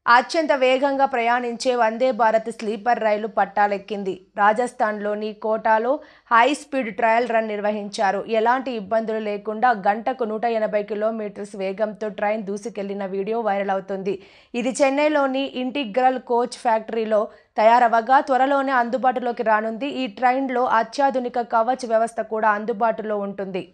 అత్యంత వేగంగా ప్రయాణించే వందే భారత్ స్లీపర్ రైలు పట్టాలెక్కింది. రాజస్థాన్లోని కోటాలో హై స్పీడ్ ట్రయల్ రన్ నిర్వహించారు. ఎలాంటి ఇబ్బందులు లేకుండా గంటకు 180 కిలోమీటర్స్ వేగంతో ట్రైన్ దూసుకెళ్లిన వీడియో వైరల్ అవుతుంది. ఇది చెన్నైలోని ఇంటిగ్రల్ కోచ్ ఫ్యాక్టరీలో తయారవగా త్వరలోనే అందుబాటులోకి రానుంది. ఈ ట్రైన్లో అత్యాధునిక కవచ్ వ్యవస్థ కూడా అందుబాటులో ఉంటుంది.